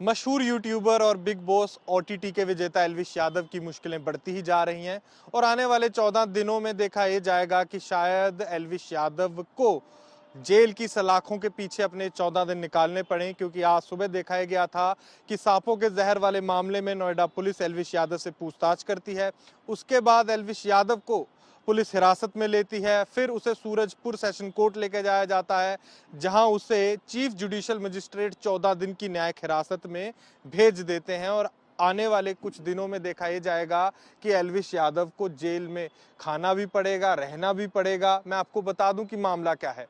मशहूर यूट्यूबर और big boss OTT के विजेता एल्विश यादव की मुश्किलें बढ़ती ही जा रही हैं और आने वाले 14 दिनों में देखा यह जाएगा कि शायद एल्विश यादव को जेल की सलाखों के पीछे अपने 14 दिन निकालने पड़े, क्योंकि आज सुबह दिखाया गया था कि सांपों के जहर वाले मामले में नोएडा पुलिस एल्विश यादव से पूछताछ करती है। उसके बाद एल्विश यादव को पुलिस हिरासत में लेती है, फिर उसे सूरजपुर सेशन कोर्ट लेके जाया जाता है, जहां उसे चीफ जुडिशियल मजिस्ट्रेट 14 दिन की न्यायिक हिरासत में भेज देते हैं। और आने वाले कुछ दिनों में देखा यह जाएगा कि एल्विश यादव को जेल में खाना भी पड़ेगा, रहना भी पड़ेगा। मैं आपको बता दूं कि मामला क्या है।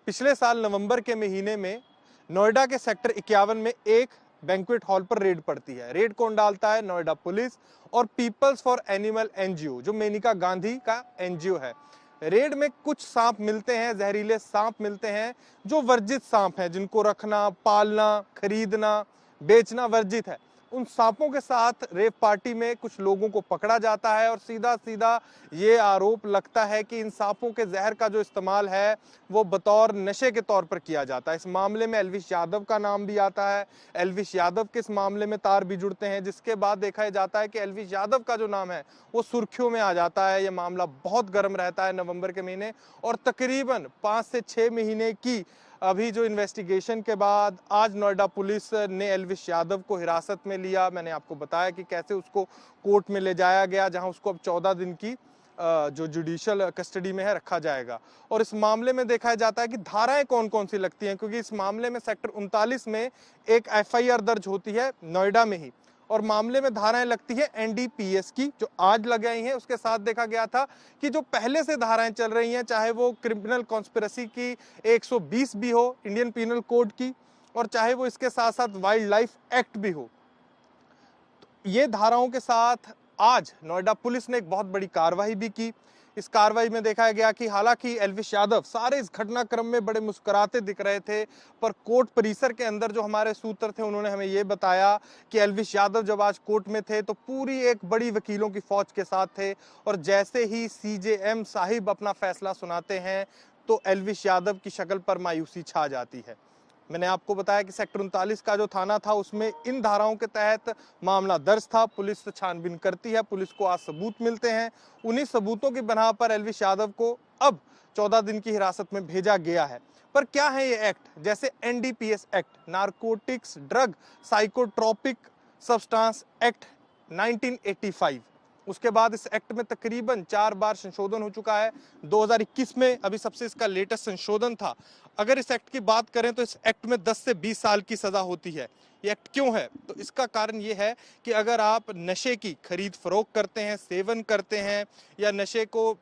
पिछले साल नवंबर के महीने में नोएडा के सेक्टर 51 में एक बैंक्वेट हॉल पर रेड पड़ती है। रेड कौन डालता है? नोएडा पुलिस और पीपल्स फॉर एनिमल एनजीओ, जो मेनका गांधी का एनजीओ है। रेड में कुछ सांप मिलते हैं, जहरीले सांप मिलते हैं, जो वर्जित सांप हैं, जिनको रखना, पालना, खरीदना, बेचना वर्जित है। उन सांपों के साथ रेव पार्टी में कुछ लोगों को पकड़ा जाता है और सीधा सीधा ये आरोप लगता है कि इन सांपों के जहर का जो इस्तेमाल है वो बतौर नशे के तौर पर किया जाता है। इस मामले में एल्विश यादव का नाम भी आता है। एल्विश यादव के इस मामले में तार भी जुड़ते हैं, जिसके बाद देखा जाता है कि एल्विश यादव का जो नाम है वो सुर्खियों में आ जाता है। ये मामला बहुत गर्म रहता है नवंबर के महीने, और तकरीबन 5 से 6 महीने की अभी जो इन्वेस्टिगेशन के बाद आज नोएडा पुलिस ने एल्विश यादव को हिरासत में लिया। मैंने आपको बताया कि कैसे उसको कोर्ट में ले जाया गया, जहां उसको अब 14 दिन की जो जुडिशियल कस्टडी में है रखा जाएगा। और इस मामले में देखा जाता है कि धाराएं कौन कौन सी लगती हैं, क्योंकि इस मामले में सेक्टर 39 में एक एफआईआर दर्ज होती है नोएडा में ही, और मामले में धाराएं लगती है एनडीपीएस की, जो आज लगाई हैं। उसके साथ देखा गया था कि जो पहले से धाराएं चल रही हैं, चाहे वो क्रिमिनल कॉन्स्पिरेसी की 120 भी हो इंडियन पीनल कोड की, और चाहे वो इसके साथ साथ वाइल्ड लाइफ एक्ट भी हो, ये धाराओं के साथ आज नोएडा पुलिस ने एक बहुत बड़ी कार्रवाई भी की। इस कार्रवाई में देखा गया कि हालांकि एल्विश यादव सारे इस घटनाक्रम में बड़े मुस्कुराते दिख रहे थे, पर कोर्ट परिसर के अंदर जो हमारे सूत्र थे उन्होंने हमें ये बताया कि एल्विश यादव जब आज कोर्ट में थे तो पूरी एक बड़ी वकीलों की फौज के साथ थे, और जैसे ही सीजेएम साहिब अपना फैसला सुनाते हैं तो एल्विश यादव की शक्ल पर मायूसी छा जाती है। मैंने आपको बताया कि सेक्टर 39 का जो थाना था उसमें इन धाराओं के तहत मामला दर्ज था। पुलिस छानबीन करती है, पुलिस को आज सबूत मिलते हैं। उन्हीं सबूतों की बिना पर एल्विश यादव को अब 14 दिन की हिरासत में भेजा गया है। पर क्या है ये एक्ट? जैसे NDPS act, narcotics drug psychotropic substance act 1985, उसके बाद इस एक्ट में तकरीबन 4 बार संशोधन हो चुका है। 2021 में अभी सबसे इसका लेटेस्ट संशोधन था। अगर इस एक्ट की बात करें तो इस एक्ट में 10 से 20 साल की सजा होती है। ये एक्ट क्यों है? तो इसका कारण ये है कि अगर आप नशे की खरीद फरोख्त करते हैं, सेवन करते हैं, या नशे को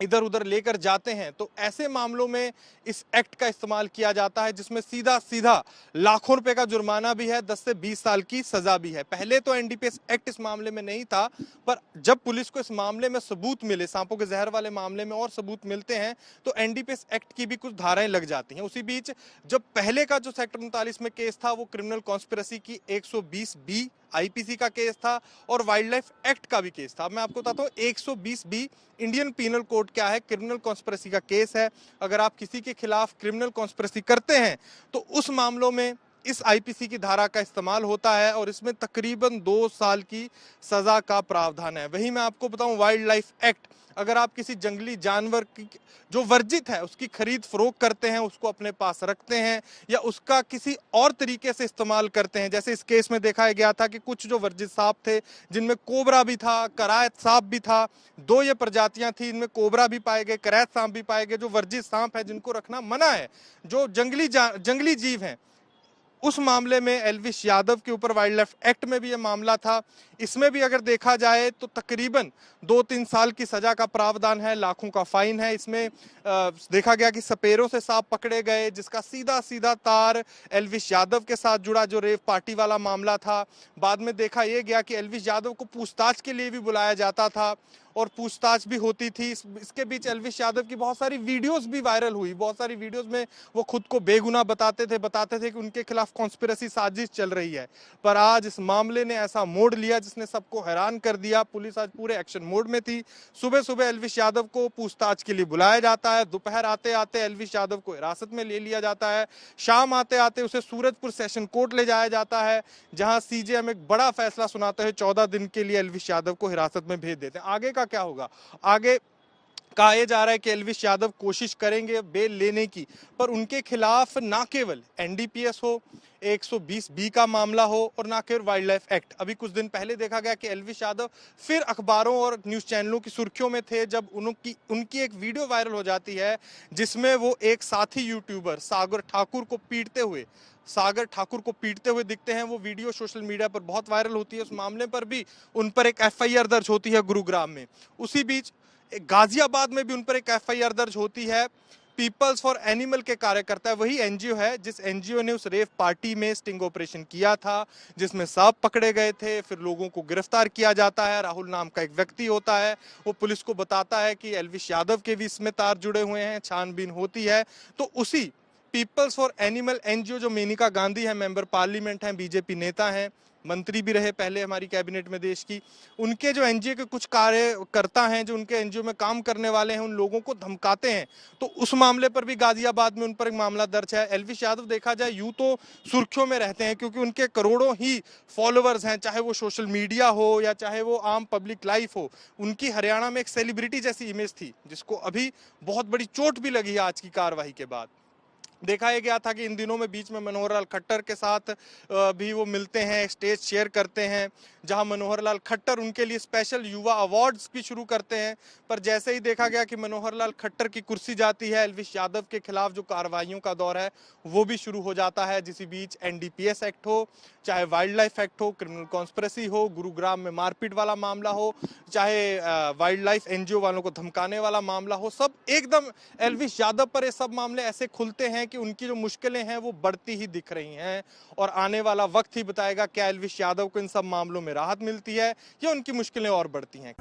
इधर उधर लेकर जाते हैं, तो ऐसे मामलों में इस एक्ट का इस्तेमाल किया जाता है, जिसमें सीधा सीधा लाखों रुपए का जुर्माना भी है, 10 से 20 साल की सजा भी है। पहले तो एनडीपीएस एक्ट इस मामले में नहीं था, पर जब पुलिस को इस मामले में सबूत मिले, सांपों के जहर वाले मामले में और सबूत मिलते हैं, तो एनडीपीएस एक्ट की भी कुछ धाराएं लग जाती हैं। उसी बीच जब पहले का जो सेक्टर 39 में केस था वो क्रिमिनल कॉन्स्पिरेसी की 120 बी आईपीसी का केस था और वाइल्ड लाइफ एक्ट का भी केस था। मैं आपको बताता हूँ 120 बी इंडियन पीनल कोड क्या है, क्रिमिनल कॉन्स्पिरेसी का केस है। अगर आप किसी के खिलाफ क्रिमिनल कॉन्स्पिरेसी करते हैं तो उस मामलों में इस आईपीसी की धारा का इस्तेमाल होता है, और इसमें तकरीबन 2 साल की सजा का प्रावधान है। वहीं मैं आपको बताऊं वाइल्ड लाइफ एक्ट, अगर आप किसी जंगली जानवर की जो वर्जित है उसकी खरीद फरोख्त करते हैं, उसको अपने पास रखते हैं, या उसका किसी और तरीके से इस्तेमाल करते हैं, जैसे इस केस में देखा गया था कि कुछ जो वर्जित सांप थे जिनमें कोबरा भी था, करायत सांप भी था, 2 ये प्रजातियां थी, इनमें कोबरा भी पाए गए, करायत सांप भी पाए गए, जो वर्जित सांप है जिनको रखना मना है, जो जंगली जीव हैं। उस मामले में एल्विश यादव के ऊपर वाइल्ड लाइफ एक्ट में भी ये मामला था। इसमें भी अगर देखा जाए तो तकरीबन 2-3 साल की सजा का प्रावधान है, लाखों का फाइन है। इसमें देखा गया कि सपेरों से सांप पकड़े गए, जिसका सीधा सीधा तार एल्विश यादव के साथ जुड़ा, जो रेव पार्टी वाला मामला था। बाद में देखा यह गया कि एल्विश यादव को पूछताछ के लिए भी बुलाया जाता था, और पूछताछ भी होती थी। इसके बीच एल्विश यादव की बहुत सारी वीडियोस भी वायरल हुई। बहुत सारी वीडियोस में वो खुद को बेगुनाह बताते थे कि उनके खिलाफ कॉन्स्पिरेसी साजिश चल रही है। पर आज इस मामले ने ऐसा मोड़ लिया जिसने सबको हैरान कर दिया। पुलिस आज पूरे एक्शन मोड में थी। सुबह सुबह एल्विश यादव को पूछताछ के लिए बुलाया जाता है। दोपहर आते आते एल्विश यादव को हिरासत में ले लिया जाता है। शाम आते आते उसे सूरजपुर सेशन कोर्ट ले जाया जाता है, जहां सीजेएम एक बड़ा फैसला सुनाते हुए 14 दिन के लिए एल्विश यादव को हिरासत में भेज देते हैं। आगे का क्या होगा? आगे कहा यह जा रहा है कि एल्विश यादव कोशिश करेंगे बेल लेने की, पर उनके खिलाफ ना केवल एनडीपीएस हो, 120 बी का मामला हो और ना केवल वाइल्ड लाइफ एक्ट। अभी कुछ दिन पहले देखा गया कि एल्विश यादव फिर अखबारों और न्यूज चैनलों की सुर्खियों में थे जब उनकी एक वीडियो वायरल हो जाती है जिसमें वो एक साथी यूट्यूबर सागर ठाकुर को पीटते हुए दिखते हैं। वो वीडियो सोशल मीडिया पर बहुत वायरल होती है। उस मामले पर भी उन पर एक एफआईआर दर्ज होती है गुरुग्राम में। उसी बीच गाजियाबाद में भी उन पर एक एफआईआर दर्ज होती है। पीपल्स फॉर एनिमल के कार्यकर्ता, वही एनजीओ है जिस एनजीओ ने उस रेव पार्टी में स्टिंग ऑपरेशन किया था, जिसमें सांप पकड़े गए थे, फिर लोगों को गिरफ्तार किया जाता है। राहुल नाम का एक व्यक्ति होता है, वो पुलिस को बताता है कि एल्विश यादव के भी इसमें तार जुड़े हुए हैं। छानबीन होती है तो उसी पीपल्स फॉर एनिमल एनजीओ, जो मेनका गांधी है, मेंबर पार्लियामेंट हैं, बीजेपी नेता हैं, मंत्री भी रहे पहले हमारी कैबिनेट में देश की, उनके जो एनजीओ के कुछ कार्यकर्ता हैं जो उनके एनजीओ में काम करने वाले हैं, उन लोगों को धमकाते हैं। तो उस मामले पर भी गाजियाबाद में उन पर एक मामला दर्ज है। एल्विश यादव देखा जाए यूं तो सुर्खियों में रहते हैं क्योंकि उनके करोड़ों ही फॉलोअर्स हैं, चाहे वो सोशल मीडिया हो या चाहे वो आम पब्लिक लाइफ हो। उनकी हरियाणा में एक सेलिब्रिटी जैसी इमेज थी, जिसको अभी बहुत बड़ी चोट भी लगी है आज की कार्रवाई के बाद। देखा यह गया था कि इन दिनों में बीच में मनोहर लाल खट्टर के साथ भी वो मिलते हैं, स्टेज शेयर करते हैं, जहां मनोहर लाल खट्टर उनके लिए स्पेशल युवा अवार्ड्स भी शुरू करते हैं। पर जैसे ही देखा गया कि मनोहर लाल खट्टर की कुर्सी जाती है, एल्विश यादव के खिलाफ जो कार्रवाइयों का दौर है वो भी शुरू हो जाता है। जिस बीच एनडीपीएस एक्ट हो, चाहे वाइल्ड लाइफ एक्ट हो, क्रिमिनल कॉन्स्पिरेसी हो, गुरुग्राम में मारपीट वाला मामला हो, चाहे वाइल्ड लाइफ एनजीओ वालों को धमकाने वाला मामला हो, सब एकदम एल्विश यादव पर ये सब मामले ऐसे खुलते हैं कि उनकी जो मुश्किलें हैं वो बढ़ती ही दिख रही हैं। और आने वाला वक्त ही बताएगा क्या एल्विश यादव को इन सब मामलों में राहत मिलती है या उनकी मुश्किलें और बढ़ती हैं।